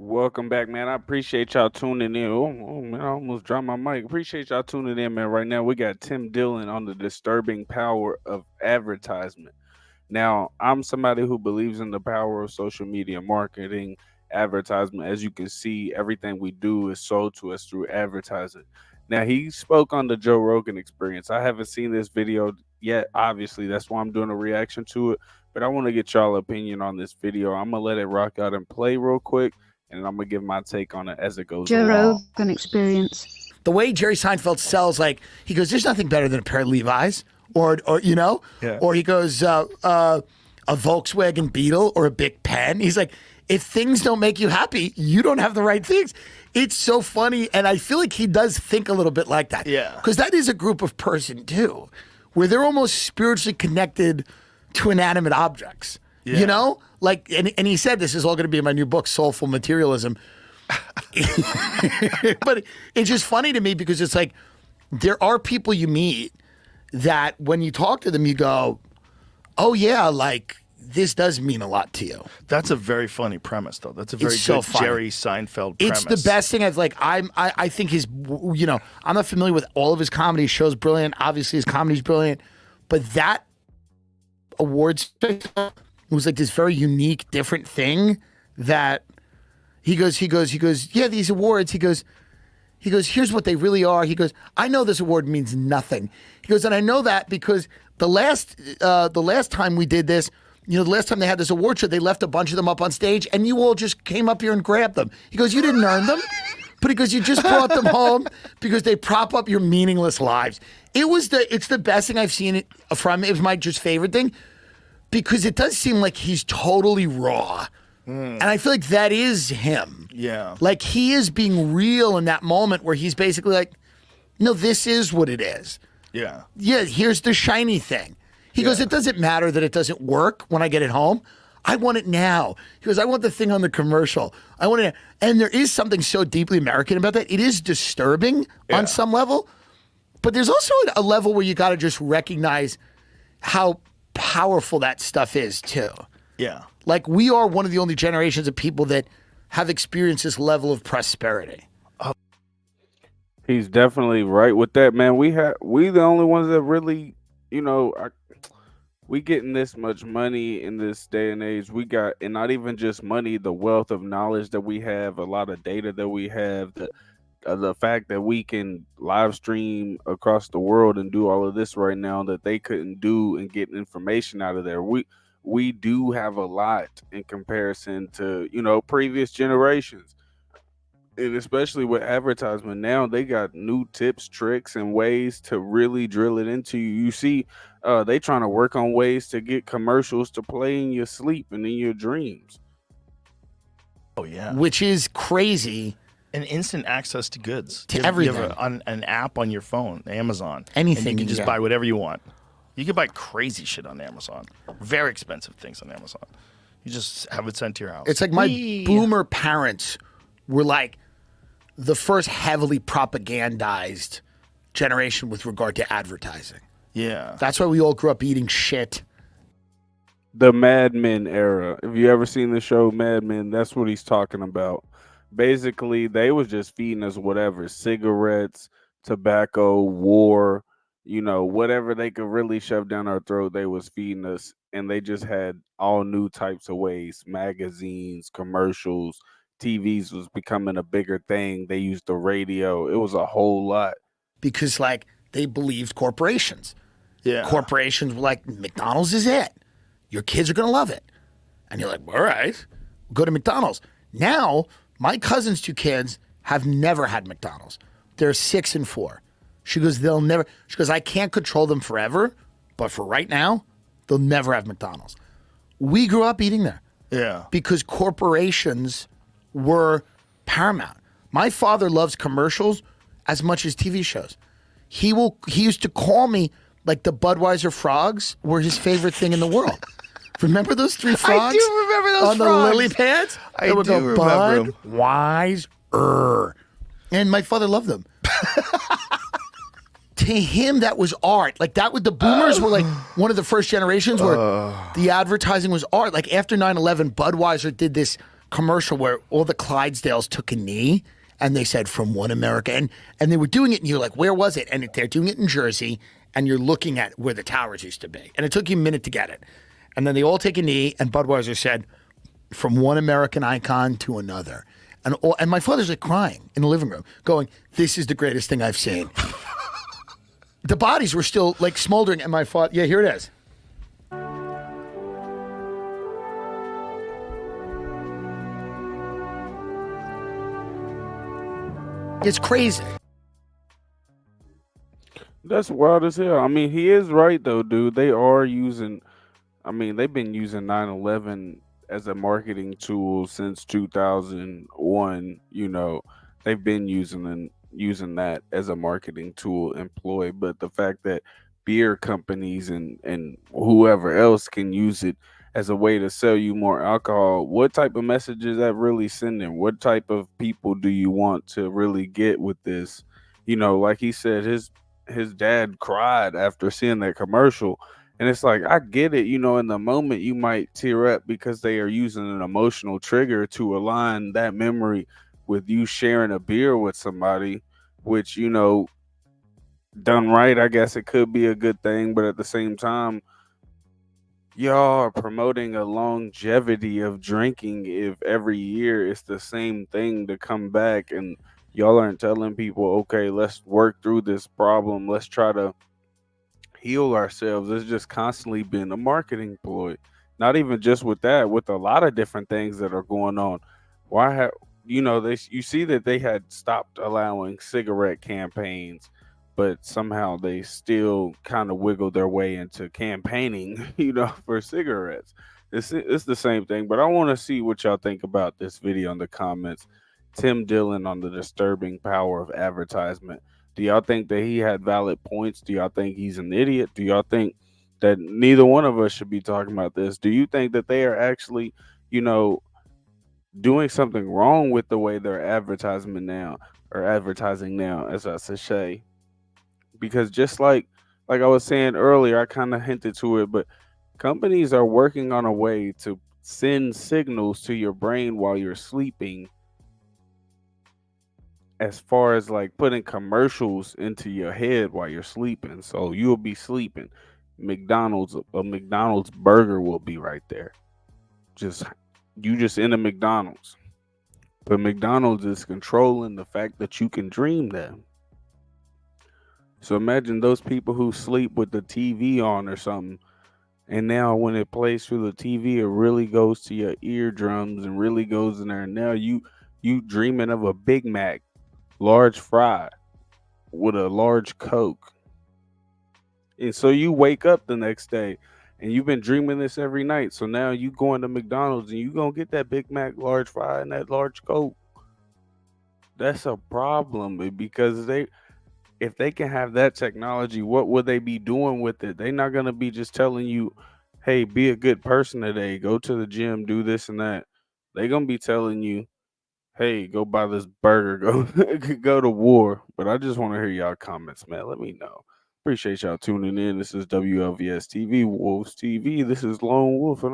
Welcome back, man. I appreciate y'all tuning in. Oh, man, I almost dropped my mic. Appreciate y'all tuning in, man. Right now, we got Tim Dillon on the disturbing power of advertisement. Now, I'm somebody who believes in the power of social media marketing, advertisement. As you can see, everything we do is sold to us through advertising. Now, he spoke on the Joe Rogan Experience. I haven't seen this video yet, obviously. That's why I'm doing a reaction to it. But I want to get y'all opinion on this video. I'm going to let it rock out and play real quick, and I'm going to give my take on it as it goes Joe along. Rogan Experience. The way Jerry Seinfeld sells, like, he goes, there's nothing better than a pair of Levi's, or you know? Yeah. Or he goes, a Volkswagen Beetle or a Bic pen. He's like, if things don't make you happy, you don't have the right things. It's so funny, and I feel like he does think a little bit like that. Yeah. Because that is a group of person, too, where they're almost spiritually connected to inanimate objects. Yeah. You know? Like, and he said this is all going to be in my new book, Soulful Materialism. But it's just funny to me because it's like there are people you meet that when you talk to them, you go, oh, yeah, like this does mean a lot to you. That's a very funny premise, though. That's a very It's so good funny. Jerry Seinfeld premise. It's the best thing. I've like, I think his, you know, I'm not familiar with all of his comedy. His show's brilliant. Obviously, his comedy's brilliant. But that awards was like this very unique, different thing that he goes, yeah, these awards, he goes, here's what they really are. He goes, I know this award means nothing. He goes, and I know that because the last time we did this, you know, the last time they had this award show, they left a bunch of them up on stage and you all just came up here and grabbed them. He goes, you didn't earn them, but he goes, you just brought them home because they prop up your meaningless lives. It's the best thing I've seen from him. It was my just favorite thing because it does seem like he's totally raw. And I feel like that is him. Yeah. Like he is being real in that moment where he's basically like, no, this is what it is. Yeah. Yeah, here's the shiny thing. He goes, it doesn't matter that it doesn't work when I get it home. I want it now. He goes, I want the thing on the commercial. I want it. And there is something so deeply American about that. It is disturbing on some level. But there's also a level where you got to just recognize how powerful that stuff is too. Yeah. Like we are one of the only generations of people that have experienced this level of prosperity. He's definitely right with that, man. We the only ones that really, you know, we getting this much money in this day and age. We got, and not even just money, the wealth of knowledge that we have, a lot of data that we have, the fact that we can live stream across the world and do all of this right now that they couldn't do and get information out of there. We do have a lot in comparison to, you know, previous generations. And especially with advertisement now, they got new tips, tricks, and ways to really drill it into you. You see, they trying to work on ways to get commercials to play in your sleep and in your dreams. Oh, yeah. Which is crazy. And instant access to goods. To You have everything. an app on your phone, Amazon. Anything And you you can just can buy get. whatever you want. You can buy crazy shit on Amazon. Very expensive things on Amazon. You just have it sent to your house. It's like my Whee! boomer parents were like the first heavily propagandized generation with regard to advertising. Yeah. That's why we all grew up eating shit. The Mad Men era. If you ever seen the show Mad Men, that's what he's talking about. Basically, they was just feeding us whatever, cigarettes, tobacco, war, you know, whatever they could really shove down our throat, they was feeding us. And they just had all new types of ways, magazines, commercials, TVs was becoming a bigger thing. They used the radio. It was a whole lot. Because like they believed corporations. Yeah. Corporations were like, McDonald's is it. Your kids are going to love it. And you're like, all right, go to McDonald's. Now, my cousin's two kids have never had McDonald's. They're 6 and 4. She goes, I can't control them forever, but for right now, they'll never have McDonald's. We grew up eating there Yeah. because corporations were paramount. My father loves commercials as much as TV shows. He used to call me like the Budweiser frogs were his favorite thing in the world. Remember those 3 frogs? do remember those on frogs. the lily pads? I They would do go remember 'em. Budweiser. And my father loved them. To him, that was art. Like that, the boomers were like one of the first generations where the advertising was art. Like after 9/11, Budweiser did this commercial where all the Clydesdales took a knee and they said from One America, and they were doing it, and you're like, where was it? And they're doing it in Jersey, and you're looking at where the towers used to be, and it took you a minute to get it. And then they all take a knee, and Budweiser said, from one American icon to another. And my father's like crying in the living room, going, this is the greatest thing I've seen. The bodies were still like smoldering, and my father, yeah, here it is. It's crazy. That's wild as hell. I mean, he is right though, dude. They are using. I mean, they've been using 9/11 as a marketing tool since 2001. They've been using that as a marketing tool employed. But the fact that beer companies and whoever else can use it as a way to sell you more alcohol, what type of message is that really sending? What type of people do you want to really get with this? Like he said, his dad cried after seeing that commercial. And it's like, I get it, in the moment you might tear up because they are using an emotional trigger to align that memory with you sharing a beer with somebody, which, done right, I guess it could be a good thing. But at the same time, y'all are promoting a longevity of drinking if every year it's the same thing to come back, and y'all aren't telling people, okay, let's work through this problem, let's try to heal ourselves. It's just constantly been a marketing ploy. Not even just with that, with a lot of different things that are going on. Why have they? You see that they had stopped allowing cigarette campaigns, but somehow they still kind of wiggle their way into campaigning, for cigarettes. It's the same thing. But I want to see what y'all think about this video in the comments. Tim Dillon on the disturbing power of advertisement. Do y'all think that he had valid points? Do y'all think he's an idiot? Do y'all think that neither one of us should be talking about this? Do you think that they are actually, you know, doing something wrong with the way they're advertising now, as I should say? Because just like I was saying earlier, I kind of hinted to it, but companies are working on a way to send signals to your brain while you're sleeping, as far as like putting commercials into your head while you're sleeping. So you'll be sleeping. A McDonald's burger will be right there. Just you just in a McDonald's. But McDonald's is controlling the fact that you can dream them. So imagine those people who sleep with the TV on or something. And now when it plays through the TV, it really goes to your eardrums and really goes in there. And now you dreaming of a Big Mac, large fry with a large Coke. And so you wake up the next day and you've been dreaming this every night. So now you going to McDonald's and you gonna get that Big Mac large fry and that large Coke. That's a problem because if they can have that technology, what would they be doing with it? They're not gonna be just telling you, hey, be a good person today, go to the gym, do this and that. They're gonna be telling you, hey, go buy this burger, go go to war. But I just want to hear y'all comments, man. Let me know. Appreciate y'all tuning in. This is WLVS TV, Wolves TV. This is Lone Wolf, and